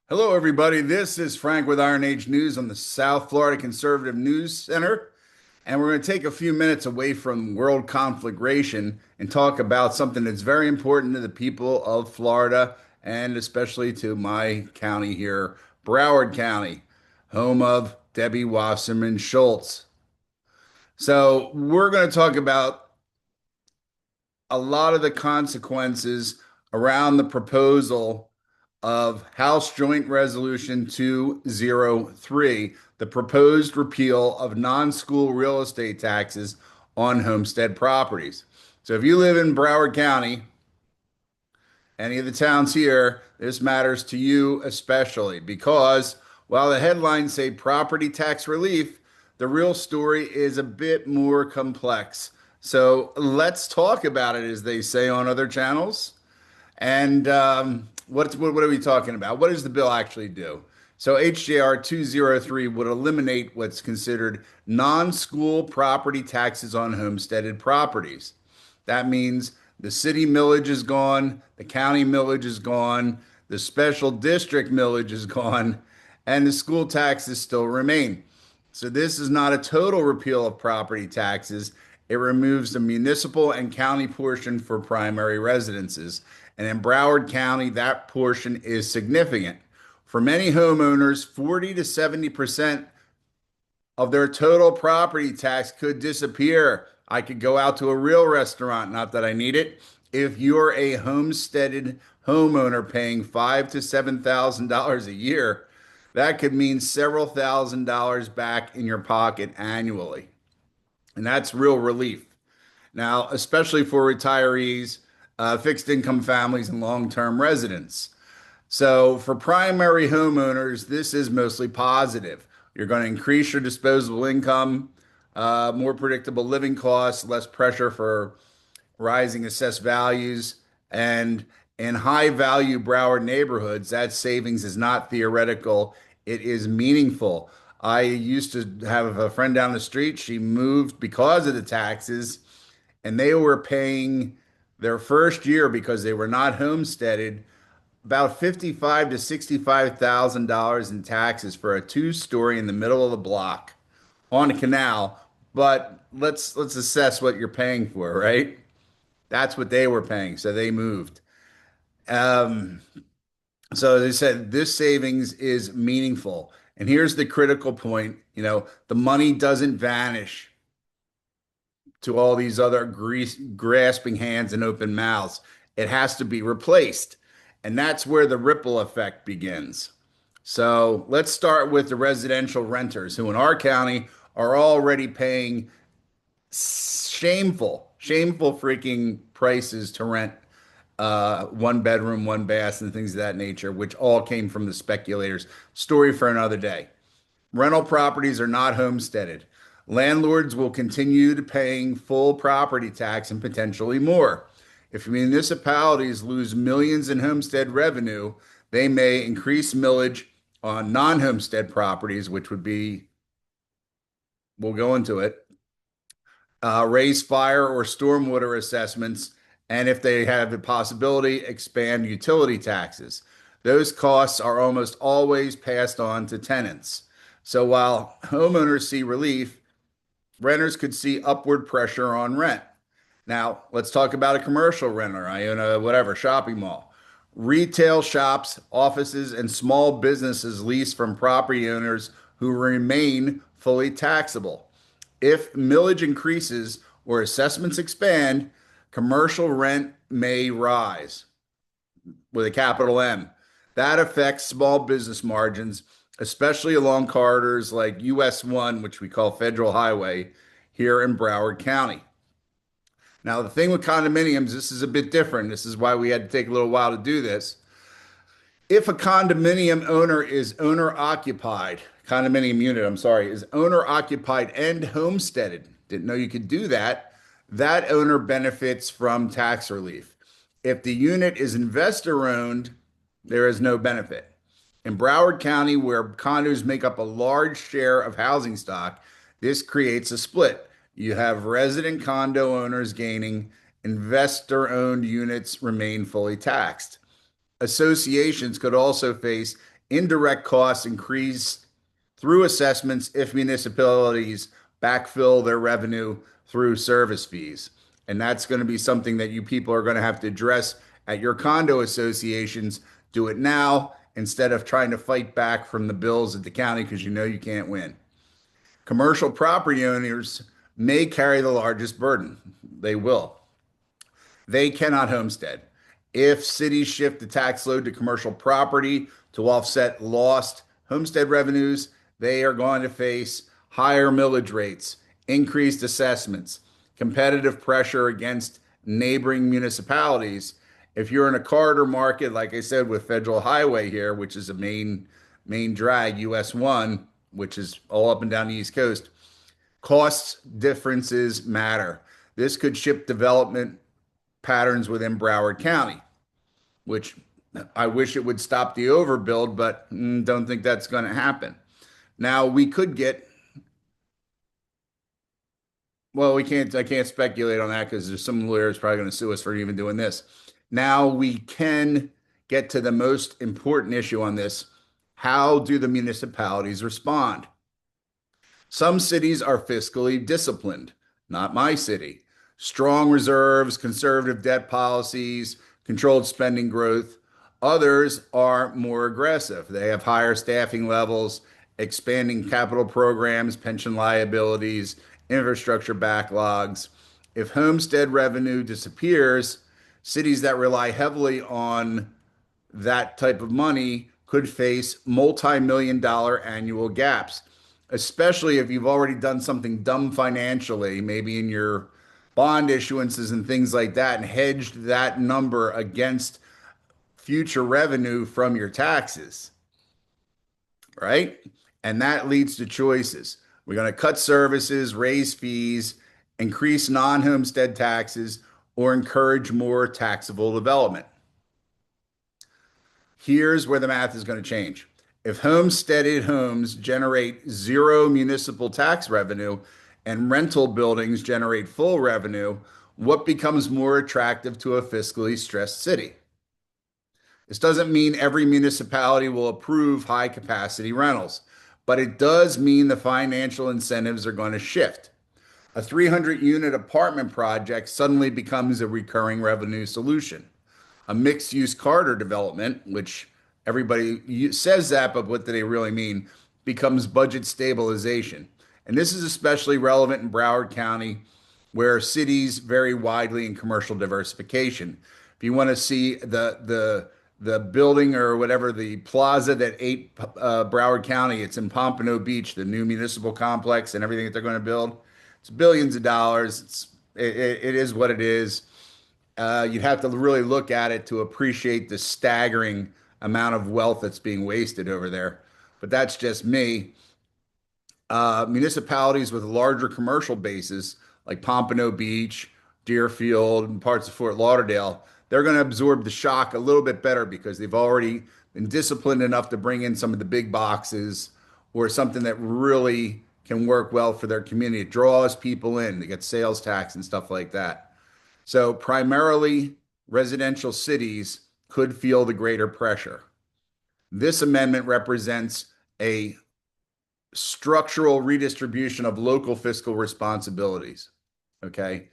Hello, everybody. This is Frank with Iron Age News on the South Florida Conservative News Center. And we're going to take a few minutes away from world conflagration and talk about something that's very important to the people of Florida and especially to my county here, Broward County, home of Debbie Wasserman Schultz. So, we're going to talk about a lot of the consequences around the proposal of House Joint Resolution 203, the proposed repeal of non-school real estate taxes on homestead properties. So if you live in Broward County, any of the towns here, this matters to you especially because while the headlines say property tax relief, the real story is a bit more complex. So let's talk about it, as they say on other channels. And what are we talking about? What does the bill actually do? So HJR 203 would eliminate what's considered non-school property taxes on homesteaded properties. That means the city millage is gone, the county millage is gone, the special district millage is gone, and the school taxes still remain. So this is not a total repeal of property taxes. It removes the municipal and county portion for primary residences. And in Broward County, that portion is significant. For many homeowners, 40 to 70% of their total property tax could disappear. I could go out to a real restaurant, not that I need it. If you're a homesteaded homeowner paying $5,000 to $7,000 a year, that could mean several $1,000s back in your pocket annually. And that's real relief. Now, especially for retirees, fixed income families, and long term residents. So, for primary homeowners, this is mostly positive. You're going to increase your disposable income, more predictable living costs, less pressure for rising assessed values, and in high value Broward neighborhoods, that savings is not theoretical, it is meaningful. I used to have a friend down the street. She moved because of the taxes, and they were paying their first year because they were not homesteaded about 55 to $65,000 in taxes for a two-story in the middle of the block on a canal. But let's assess what you're paying for, right? That's what they were paying, so they moved. Um, so they said this savings is meaningful. And here's the critical point, the money doesn't vanish to all these other grasping hands and open mouths. It has to be replaced. And that's where the ripple effect begins. So let's start with the residential renters who in our county are already paying shameful freaking prices to rent one bedroom, one bath, and things of that nature, which all came from the speculators. Story for another day. Rental properties are not homesteaded. Landlords will continue to paying full property tax and potentially more. If municipalities lose millions in homestead revenue, they may increase millage on non-homestead properties, which would be, we'll go into it, raise fire or stormwater assessments, and if they have the possibility, expand utility taxes. Those costs are almost always passed on to tenants. So while homeowners see relief, renters could see upward pressure on rent. Now, let's talk about a commercial renter. I own a whatever shopping mall. Retail shops, offices, and small businesses lease from property owners who remain fully taxable. If millage increases or assessments expand, commercial rent may rise with a capital M. That affects small business margins, especially along corridors like US 1, which we call Federal Highway here in Broward County. Now, the thing with condominiums, this is a bit different. This is why we had to take a little while to do this. If a condominium owner is owner occupied, condominium unit, I'm sorry, is owner occupied and homesteaded, didn't know you could do that, that owner benefits from tax relief. If the unit is investor owned, there is no benefit. In Broward County, where condos make up a large share of housing stock, this creates a split. You have resident condo owners gaining, investor owned units remain fully taxed. Associations could also face Indirect costs increase through assessments if municipalities backfill their revenue through service fees. And that's going to be something that you people are going to have to address at your condo associations. Do it now instead of trying to fight back from the bills at the county because you know you can't win. Commercial property owners may carry the largest burden. They will. They cannot homestead. If cities shift the tax load to commercial property to offset lost homestead revenues, they are going to face higher millage rates, increased assessments, competitive pressure against neighboring municipalities. If you're in a corridor market, like I said, with Federal Highway here, which is a main drag, US 1, which is all up and down the East Coast, cost differences matter. This could shift development patterns within Broward County, which I wish it would stop the overbuild, but don't think that's going to happen. Now we could get, well, I can't speculate on that because there's some lawyers probably going to sue us for even doing this. Now we can get to the most important issue on this. How do the municipalities respond? Some cities are fiscally disciplined, not my city. Strong reserves, conservative debt policies, controlled spending growth. Others are more aggressive. They have higher staffing levels, expanding capital programs, pension liabilities, infrastructure backlogs. If homestead revenue disappears, cities that rely heavily on that type of money could face multi-million dollar annual gaps, especially if you've already done something dumb financially, maybe in your bond issuances and things like that, and hedged that number against future revenue from your taxes, right? And that leads to choices. We're going to cut services, raise fees, increase non-homestead taxes, or encourage more taxable development. Here's where the math is going to change. If homesteaded homes generate zero municipal tax revenue and rental buildings generate full revenue, what becomes more attractive to a fiscally stressed city? This doesn't mean every municipality will approve high capacity rentals, but it does mean the financial incentives are going to shift. A 300 unit apartment project suddenly becomes a recurring revenue solution. A mixed use corridor development, which everybody says that, but what do they really mean, becomes budget stabilization. And this is especially relevant in Broward County, where cities vary widely in commercial diversification. If you want to see the building or whatever, the plaza that ate Broward County, it's in Pompano Beach, the new municipal complex and everything that they're going to build. It's billions of dollars. It is what it is. You'd have to really look at it to appreciate the staggering amount of wealth that's being wasted over there. But that's just me. Municipalities with larger commercial bases like Pompano Beach, Deerfield, and parts of Fort Lauderdale, they're going to absorb the shock a little bit better because they've already been disciplined enough to bring in some of the big boxes or something that really can work well for their community. It draws people in. They get sales tax and stuff like that. So primarily residential cities could feel the greater pressure. This amendment represents a structural redistribution of local fiscal responsibilities. Okay.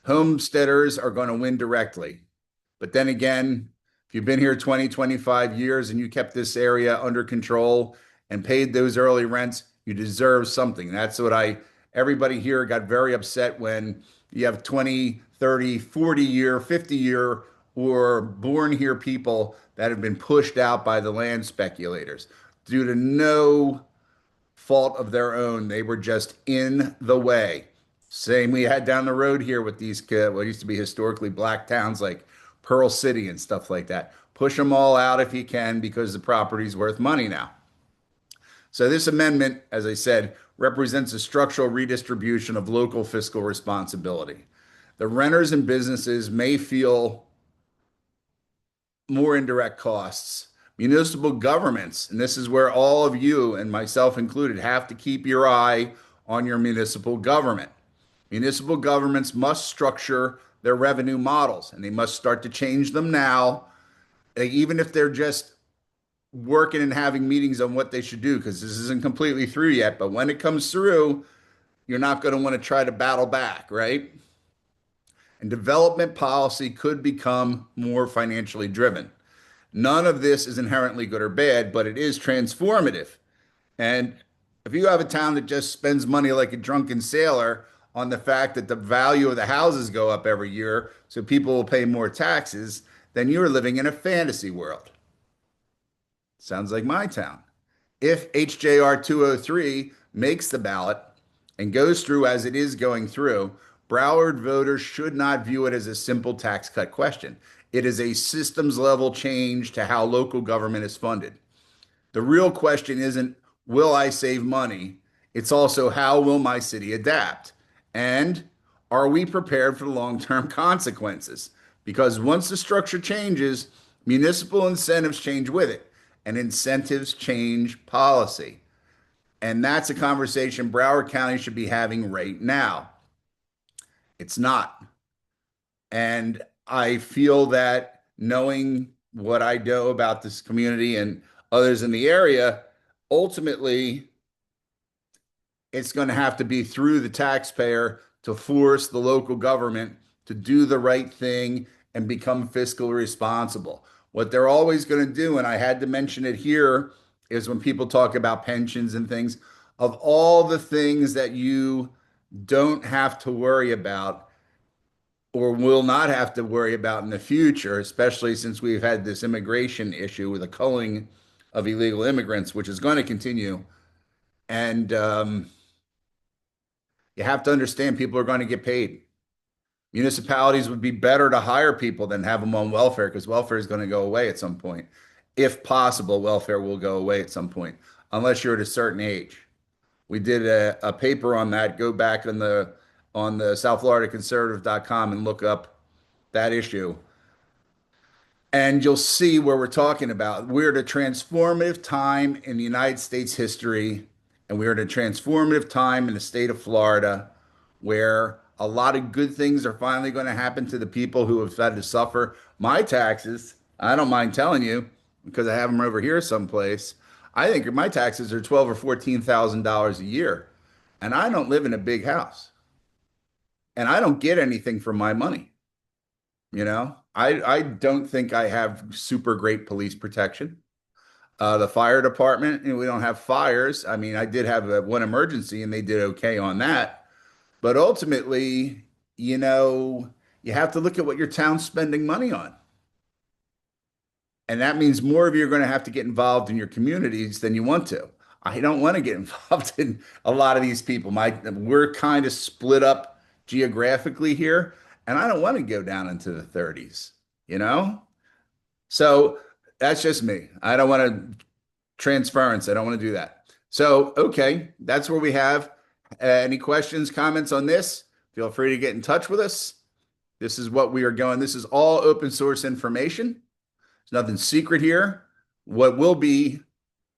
Homesteaders are going to win directly. But then again, if you've been here 20, 25 years and you kept this area under control and paid those early rents, you deserve something. That's what everybody here got very upset when you have 20, 30, 40-year, 50-year, or born here people that have been pushed out by the land speculators due to no fault of their own. They were just in the way. Same we had down the road here with these what used to be historically black towns like Pearl City and stuff like that. Push them all out if you can because the property's worth money now. So this amendment, as I said, represents a structural redistribution of local fiscal responsibility. The renters and businesses may feel more indirect costs. Municipal governments, and this is where all of you and myself included have to keep your eye on your municipal government. Municipal governments must structure their revenue models and they must start to change them now, even if they're just working and having meetings on what they should do because this isn't completely through yet. But when it comes through, you're not going to want to try to battle back, right? And development policy could become more financially driven. None of this is inherently good or bad, but it is transformative. And if you have a town that just spends money like a drunken sailor on the fact that the value of the houses go up every year, so people will pay more taxes, then you're living in a fantasy world. Sounds like my town. If HJR 203 makes the ballot and goes through as it is going through, Broward voters should not view it as a simple tax cut question. It is a systems level change to how local government is funded. The real question isn't, will I save money? It's also, how will my city adapt? And are we prepared for the long term consequences? Because once the structure changes, municipal incentives change with it, and incentives change policy. And that's a conversation Broward County should be having right now. It's not. And I feel that knowing what I know about this community and others in the area, ultimately, it's going to have to be through the taxpayer to force the local government to do the right thing and become fiscally responsible. What they're always going to do, and I had to mention it here, is when people talk about pensions and things, of all the things that you don't have to worry about or will not have to worry about in the future, especially since we've had this immigration issue with the culling of illegal immigrants, which is going to continue. And you have to understand people are going to get paid. Municipalities would be better to hire people than have them on welfare because welfare is going to go away at some point. If possible, welfare will go away at some point, unless you're at a certain age. We did a paper on that. Go back on the South Florida Conservative.com and look up that issue. And you'll see where we're talking about. We're at a transformative time in the United States history, and we're at a transformative time in the state of Florida where a lot of good things are finally going to happen to the people who have had to suffer. My taxes, I don't mind telling you, because I have them over here someplace. I think my taxes are 12 or $14,000 a year, and I don't live in a big house, and I don't get anything for my money. I don't think I have super great police protection. The fire department, we don't have fires. I mean, I did have one emergency and they did okay on that. But ultimately, you have to look at what your town's spending money on. And that means more of you are going to have to get involved in your communities than you want to. I don't want to get involved in a lot of these people. We're kind of split up geographically here, and I don't want to go down into the 30s, you know? So that's just me. I don't want to transference. I don't want to do that. So, okay, that's where we have. Any questions, comments on this? Feel free to get in touch with us. This is what we are going. This is all open source information. There's nothing secret here. What will be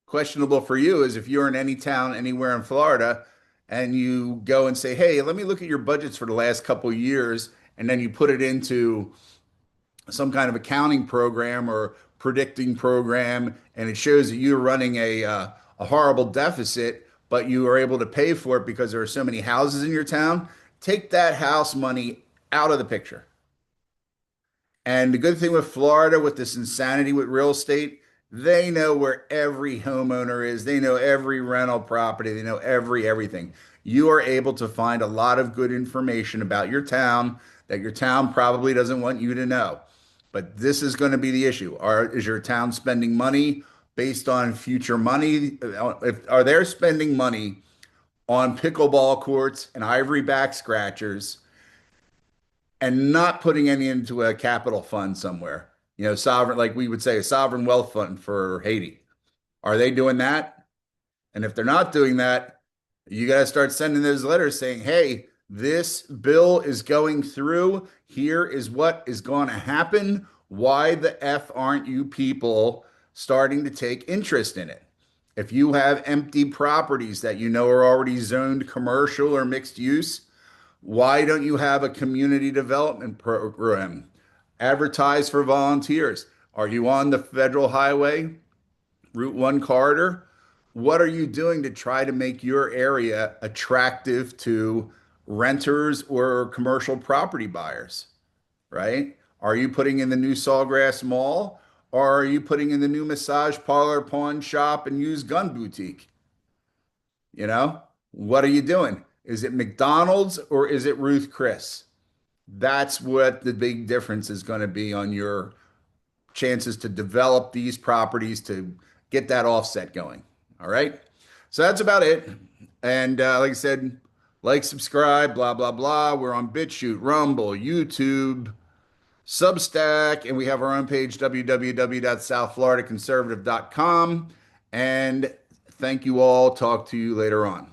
questionable for you is if you're in any town anywhere in Florida and you go and say, hey, let me look at your budgets for the last couple of years, and then you put it into some kind of accounting program or predicting program, and it shows that you're running a horrible deficit, but you are able to pay for it because there are so many houses in your town. Take that house money out of the picture. And the good thing with Florida, with this insanity with real estate, they know where every homeowner is. They know every rental property. They know everything. You are able to find a lot of good information about your town that your town probably doesn't want you to know. But this is going to be the issue. Is your town spending money based on future money? Are they spending money on pickleball courts and ivory back scratchers and not putting any into a capital fund somewhere? Sovereign, like we would say, a sovereign wealth fund for Haiti. Are they doing that? And if they're not doing that, you got to start sending those letters saying, hey, this bill is going through. Here is what is going to happen. Why the F aren't you people starting to take interest in it? If you have empty properties that are already zoned commercial or mixed use, why don't you have a community development program? Advertise for volunteers. Are you on the federal highway? Route 1 corridor. What are you doing to try to make your area attractive to renters or commercial property buyers, right? Are you putting in the new Sawgrass Mall, or are you putting in the new massage parlor, pawn shop, and used gun boutique? You know, what are you doing? Is it McDonald's or is it Ruth Chris? That's what the big difference is going to be on your chances to develop these properties to get that offset going. All right. So that's about it. And like I said, like, subscribe, blah, blah, blah. We're on BitChute, Rumble, YouTube, Substack, and we have our own page, www.southfloridaconservative.com. And thank you all. Talk to you later on.